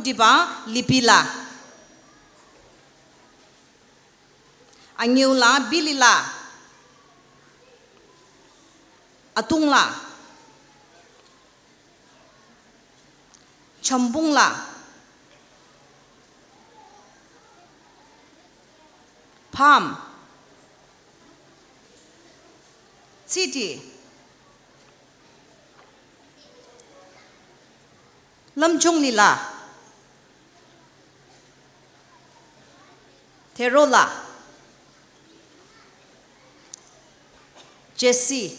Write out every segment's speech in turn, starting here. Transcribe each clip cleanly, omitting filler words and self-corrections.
Diba lipila anyula bilila atungla chambungla palm city lamchonglila Terola, Jesse,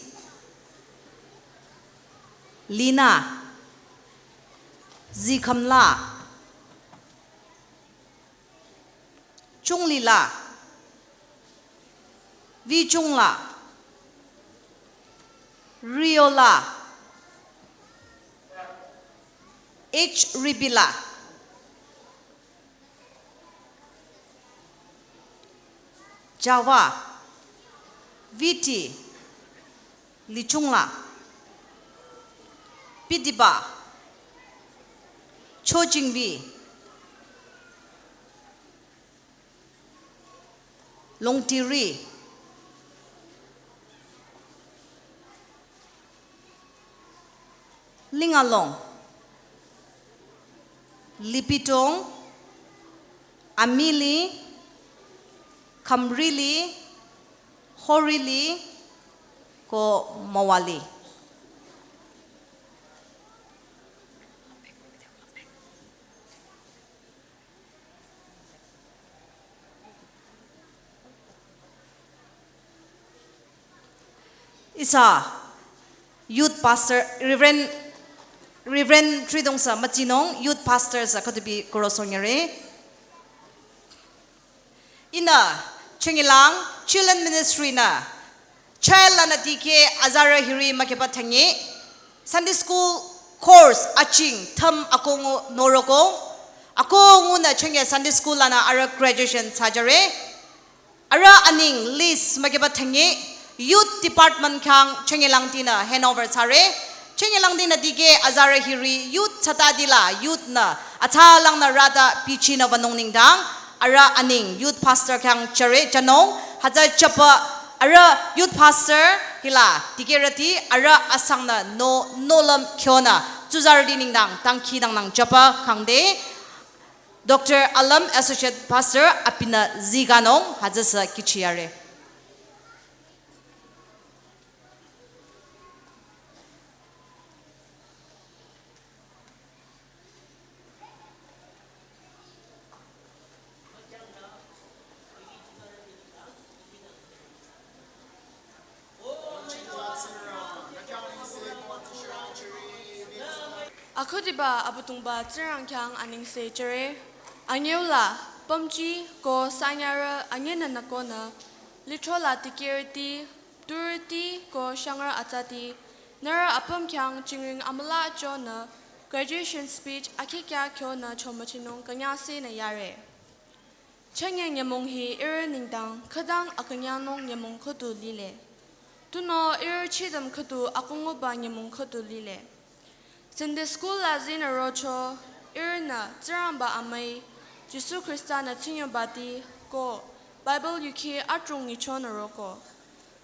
Lina, Zikamla, Chunglila, Vichungla, Riola, H ribila Java VT lichungla Pidiba Chojingbi Longtiri Lingalong Lipitong Amili Kamrili Horili ko Mawali Isa youth pastor Reverend Tridongsa Machinong youth pastor sa katubi korosonyare ina chengilang children ministry na child na dike azara hiri makepa thangi Sunday school course aching tham akong noroko akong una chenge Sunday school na ara graduation sajare ara aning list makepa thangi Youth Department kang chengelang tina handover sare chengelang dina dige azara hiri youth chatadila youth na achalang na rada pichina vanong ningdang ara aning youth pastor kang chare janong haja chapa ara youth pastor hila dige rati ara asang na nolam khyona chuzar di ningdang tangki dang nang chapa kangde Dr. Alem Assoc.Pastor apina ziganong haja sa kichiare Ako diba abutungba zirang kyang aning se jere anyeula pamji ko sanyara anyena nakona litrola tikirti durti ko shangra atati nara apam kyang jingring amala jona graduation speech akikya kyona chomachinong kanyase na yare chanyang yamong hi ningdang kadang akanyanong yamong kodu lile tuno chidam kodu akungoba yamong kodu lile Sunday school la zina rocho irna ziramba amai Jesu Christa na tinyo bati ko Bible yuki atrung ni chona roko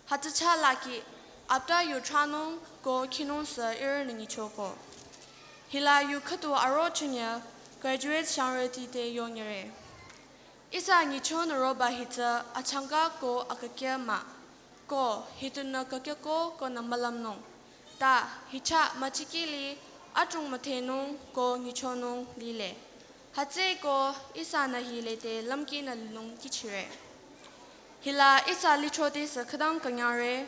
hatacha laki apta yu tranong ko kinon sa irna ni choko hila yu katu arochanya graduate shangrati te yonyare isa ni chona roba hita achanga ko akakya ma ko hituna kakya ko na malam nong ta hicha machikili atrung matenong ko nichonong lile hatse ko isa na hile te lamki na lung kichire hila isa lichote sa kadang kanyare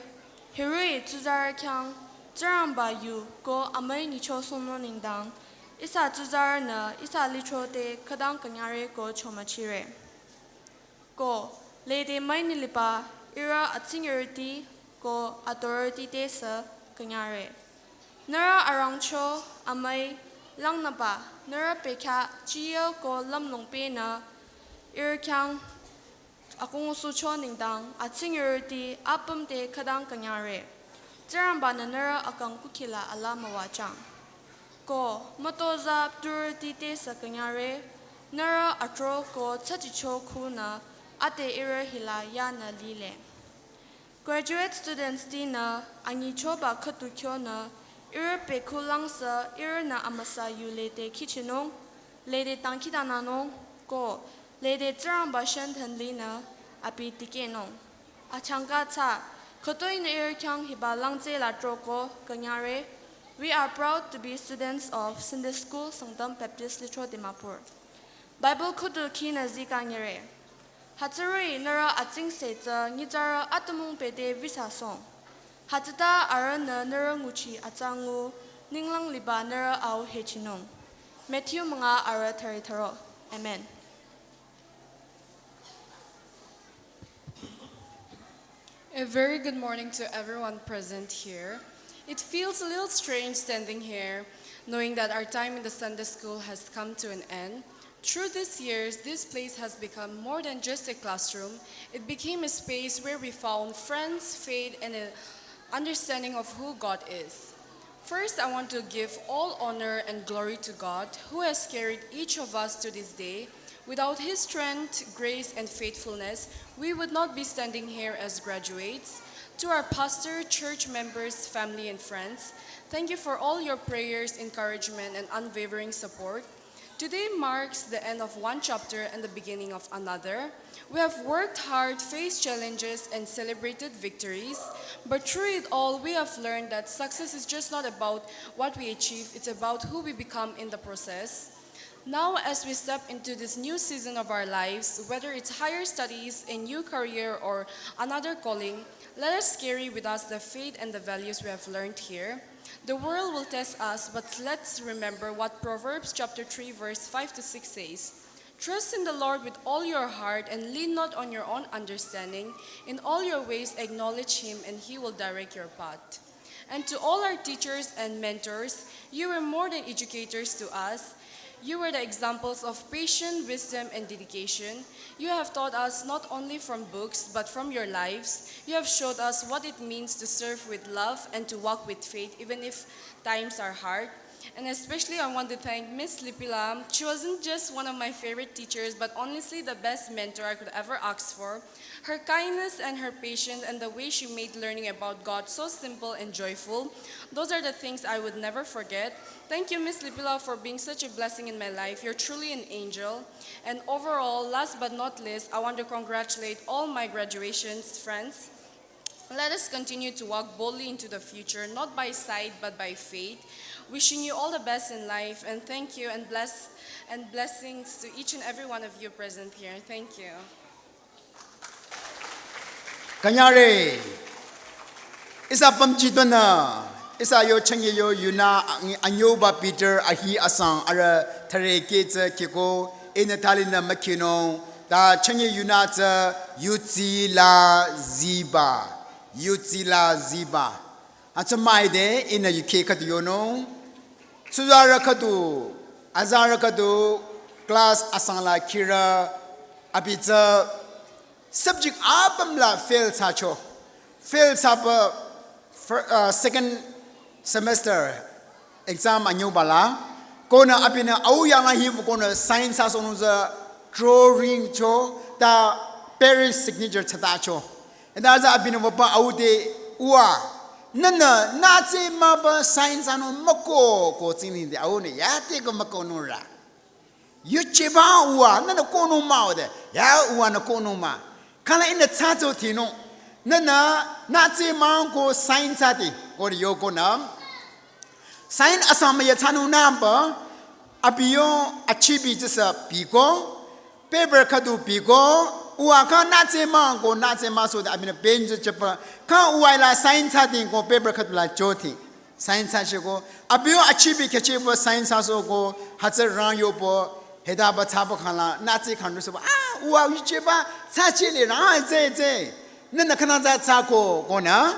hirui tuzar kyang ziramba yu ko amay nicho sono ningdang isa tuzar na isa lichote kadang kanyare ko chomachire ko lede may nilipa ira at seniority ko authority te sa kanyare Nara arangcho amay lang na ba nara peka chiyo ko lamlong pe na irkyang akong usucho ningdang at seniority apam te kadang kanyare zirang ba na nara akang kukila ala mawachang ko matoza purity te sa kanyare nara atro ko chachicho ku na ate ira hila ya na lile graduate students di na angicho ba katukyo na pe kulang sa na amasa yu lede kichinong lede tangkidananong ko lede zirang ba shantan lina api tikenong achanga cha kotoy na kyang hiba langze la troko kanyare we are proud to be students of Sunday School Sangtam Baptist Litro Dimapur Bible kudu kina zikanyare hatsuri nara atsing seja nijara atamung pede visa song Hatata arana nara nguchi atangu ninglang liba nara au hechinong. Matthew mga ara taritaro. Amen. A very good morning to everyone present here. It feels a little strange standing here knowing that our time in the Sunday school has come to an end. Through these years, this place has become more than just a classroom. It became a space where we found friends, faith, and an understanding of who God is. First, I want to give all honor and glory to God, who has carried each of us to this day. Without His strength, grace, and faithfulness, we would not be standing here as graduates. To our pastor, church members, family, and friends, thank you for all your prayers, encouragement, and unwavering support. Today marks the end of one chapter and the beginning of another. We have worked hard, faced challenges, and celebrated victories. But through it all, we have learned that success is just not about what we achieve, it's about who we become in the process. Now, as we step into this new season of our lives, whether it's higher studies, a new career, or another calling, let us carry with us the faith and the values we have learned here. The world will test us, but let's remember what Proverbs chapter 3, verse 5 to 6 says. Trust in the Lord with all your heart and lean not on your own understanding. In all your ways acknowledge Him and He will direct your path. And to all our teachers and mentors, you were more than educators to us. You were the examples of patience, wisdom, and dedication. You have taught us not only from books, but from your lives. You have showed us what it means to serve with love and to walk with faith, even if times are hard. And especially I want to thank Miss Lipila. She wasn't just one of my favorite teachers, but honestly the best mentor I could ever ask for. Her kindness and her patience and the way she made learning about God so simple and joyful, those are the things I would never forget. Thank you, Miss Lipila, for being such a blessing in my life. You're truly an angel. And overall, last but not least, I want to congratulate all my graduations friends. Let us continue to walk boldly into the future, not by sight, but by faith. Wishing you all the best in life, and thank you and blessings to each and every one of you present here. Thank you. Kanyare isa pamchitona isa yo changye yo yuna anyoba Peter ahi asang ara thare ke cha kiko enathalina makino da changye yuna cha yuti la ziba achamai de ina yuke khat yono suzara khatu azara khatu class asangla kira abita subject abamla fail sapa second semester exam anyobala kona apina au yang hiv kona science asonuza drawing cho da Paris signature chata cho and that's apina wapa aude uwa nana nazi maba science ano mako ko sini de au ne yate ko mako nura yucheba uwa nana kono maude ya uwa na kono ma Kala in the tato tino, nana nazi mango sign tati, or yoko nam. Sign asamaya tanu number, apiyo achibi just a pico, paper kadu pico, uaka nazi mango, nazi maso that I've been a bench chapa, ka uaila sign tati go paper kadu la joti. Sign sashiko, apiyo achibi kachibo sign saso go, hatsa ran yopo. Hedaba tabakala Nazi countries uwa wicheba tachili na ze nana kanaza tako gona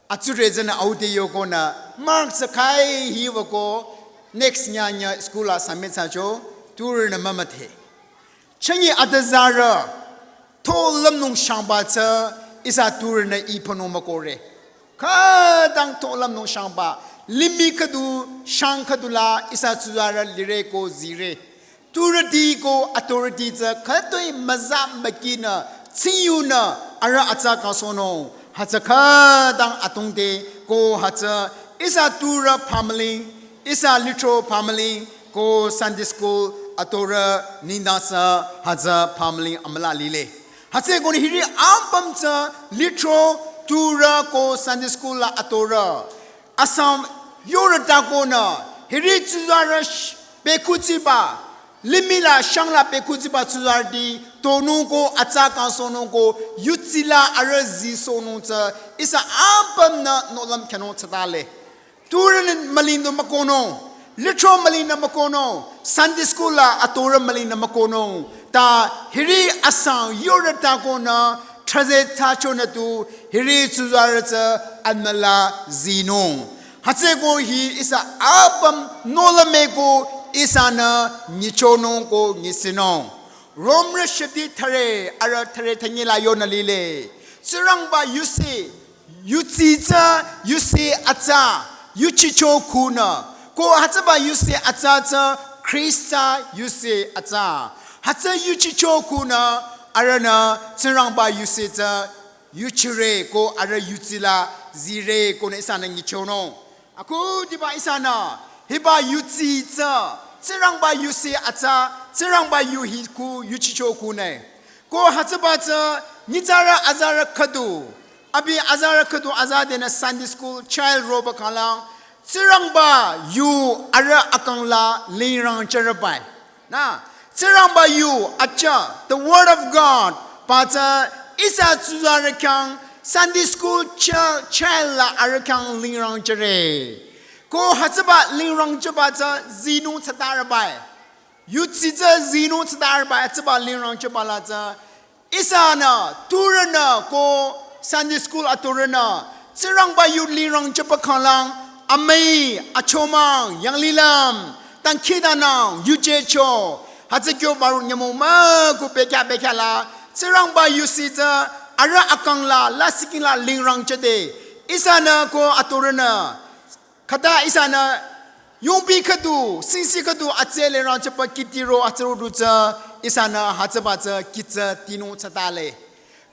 aturezena audio gona mark sakai hiwako next nyanya school assignment sacho tur na mamate changi adazara to lamnung shamba cha isa tur na ipono makore ka dang to lamnung shamba limikadu shankadula isa suzara lireko zire Turadi go authority za katoi mazam makina siyuna ara acha kasono hachaka dang atungde go hacha isa tura family isa little family go Sunday school atora nindasa hacha family amala lile hache go hiri ampam cha little tura go Sunday school la atora asam yorata go na hiri chuzara bekuchiba Limila shangla pekuziba tuzardi tonungo ataka sonungo yutila arazi sonunta isa ampam na nolam kano tadale turin malino makono litro malina makono Sunday school la atora malina makono ta hiri asang yorata kona traze tacho na tu hiri tuzarata anmala zinong Hatsego he is a album nolamego isana nichono ko nisino. Romre shati tare ara tare tangila yonalile. Sirangba you say you say ata you chicho kuna. Ko hataba you say ata Krista you say ata. Hata you chicho kuna arana sirangba you say you chire ko ara yutila zire ko isana nichono. Aku diba isana hiba yuti sirangba you say ata sirangba you hiku you chicho kune. Ko hataba nitara azara kadu. Abi azara kadu azadena Sunday school child roba kalang sirangba you ara akangla lirang charabai na sirangba you acha the word of God pata isa tuzara kang Sunday school child la ara kang lirang chare ko hatsaba lirang chabata zinu tatarabai you tita zinu tatarabai hatsaba lirang chabalata isana turana ko Sunday school aturana sirang ba yu lirang chapakalang amay achomang yang lilam tang kidanang yu jecho hatsakyo baru nyamoma ko beka la sirang ba yu sita ara akang la siking la lirang chade isana ko aturana kata isana yung bi kadu singsi kadu atsele rang chapa kitiro atro ducha isana hatsabata kitsa tino tatale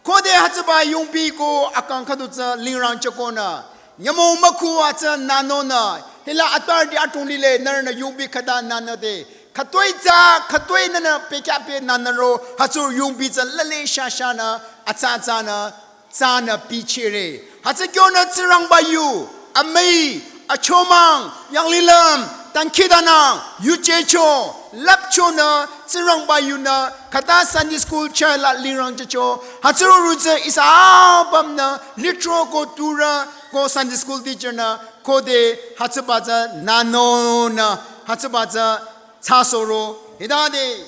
Kode hatsaba yung ko akang kadutsa lingrang chakona. Nyamo maku atsa nanona. Hila atar di atong lile narana yung kada nanade. Katoi nana pekape nanaro hatsur yung tsa lale shashana atsa tsana pichire. Hatsakyona tsirang bayu. Amay achomang yang lilam tangkidana yuchecho lapchona tsirang bayuna kata Sunday school chala lirang chacho hatsuru rutsa is album na litro ko tura ko Sunday school teacher na kode hatsabaza nano na hatsabaza tsasoro hidade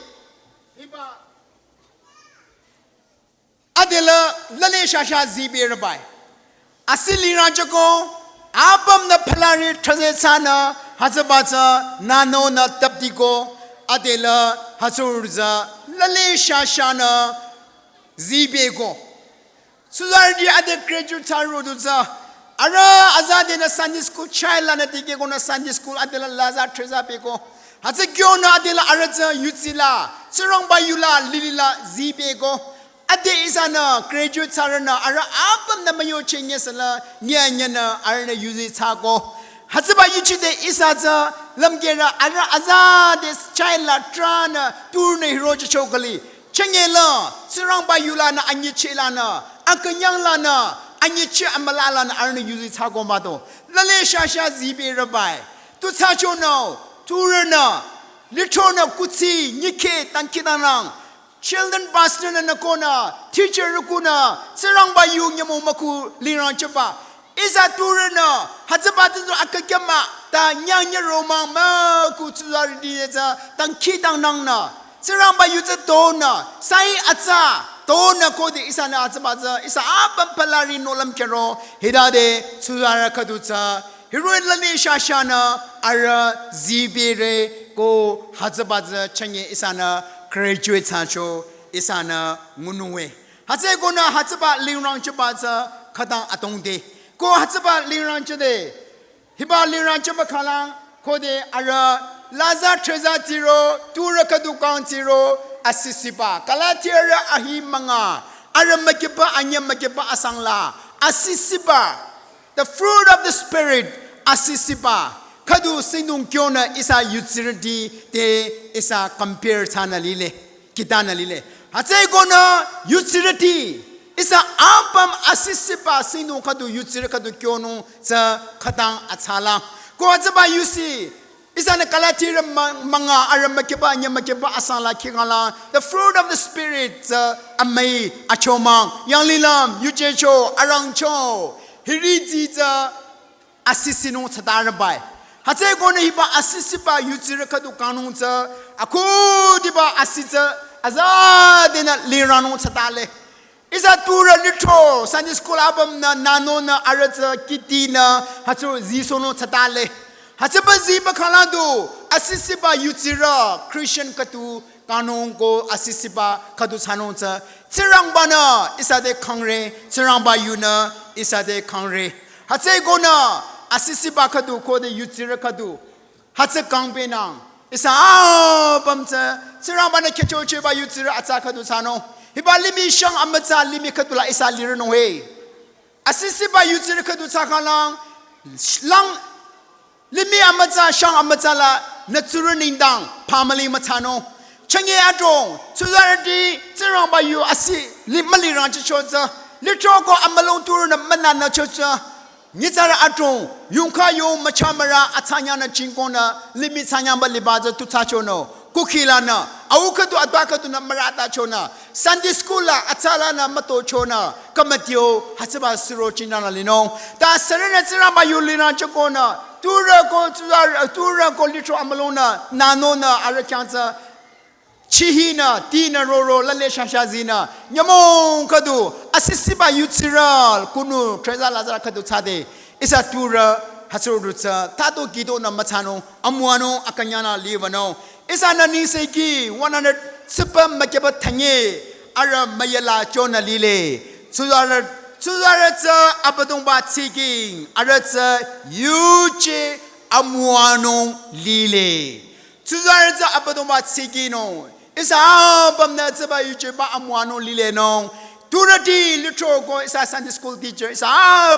hiba adela lale shasha zibe rabai asili ranchako album na palari traze sana hatsabaza nano na taptiko adela hasurza lale shashana zibego suzardi ade graduate taroduza ara azade na Sunday school child na tige ko na Sunday school adela laza treza peko hatsakyo na adela araza yutsila sirong bayula lilila zibego ade isana graduate tarana ara abam na mayo chenye sala nya na arna yuzi tsago Hatsaba yuchide isaza lamgera ara azade chaila trana turne hiroja chokali chengela sirang bayula na anyichela na akanyang la na anyiche amalala na arne yuzi tsago mado lale shasha zibe rabai tu tsacho no turana litona kutsi nike tankidanang children pastor na kona teacher rukuna sirang bayu nyamu maku liran chapa Isa turana hatsabatu akakama ta nyanya romang ma kutsari diza tang kitang nang na sirang bayu za dona sai atsa dona kodi isa na atsabaza isa abam palari nolam kero hidade suzara kadutsa hiroin lani shashana ara zibire ko hatsabaza chanye isa na graduate sancho isa na ngunuwe hatse gona hatsaba lingrang chabaza kadang atongde Ko hatsaba lirang chade hiba lirang chaba khalang kode ara laza treza zero tura kadukang zero asisipa kalatira ahi manga ara makipa anya makipa asangla asisipa the fruit of the spirit asisipa kadu sinung kyona isa yutsirdi te isa compare thana lile kitana lile hatsai gona yutsirdi Isa ampam asisipa sinu kadu yutsir kadu kyono sa katang atsala. Ko atsaba yusi isa na kalatira mga aramakiba nyamakiba asala kingala. The fruit of the spirit amay achomang yang lilam yujecho arangcho hiriti sa asisinu sadarabay. Hatsay ko na hiba asisipa yutsir kadu kanong ako diba asisa azadina lirano sadale. is a tour little Sunday school album na nano na arat kitty na hatso zisono tatale hatsa ziba kalado asisiba yutira Christian katu kanong ko asisiba katu sanonsa tirang bana isa de kangre tirang ba yuna isa de kangre hatse go na asisiba katu ko de yutira katu hatsa kangbe nang isa bamsa tirang bana kecho cheba yutira atsa katu sano hiba limi shang amatsa limi katula isa lirno he asisiba yutira katu sakalang lang limi amatsa shang amatsa la natsuru nindang pamali matano changye atong tsuzarati tsirang ba yu asi limali rang chocha litro ko amalong turu na manana chocha nitsara atong yungka yo machamara atsanya na chingkona limi sanya ba libaza tutachono kukila na awukatu atbakatu na marata chona Sunday school la atsala na mato chona kamatyo hasaba siro chinana lino ta sarana tsirang ba yu lina chakona tura ko litro amalona nanona arakyansa chihina tina roro lale shashazina nyamon kadu asisiba yutsiral kunu treza lazara kadu tsade isa tura hasurutsa tato gido na matsano amuano akanyana livano isa nani seki 100 sipa makeba tanye ara mayala chona lile Sudaratsa abadongba tsiking aratsa yuche amuano lile Sudaratsa abadongba tsikino isa bamna tsaba yuche ba amuano lile no turati litro ko isa Sunday school teacher isa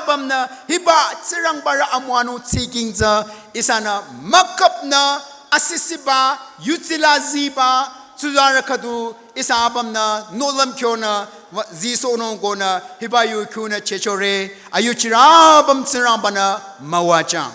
bamna hiba tsirang bara amuano tsiking za isa na makap na asisiba yutilaziba Sudarakadu isa bamna nolam kyona zisono gona hibayu kuna chechore ayuchira bam tsirang bana mawachang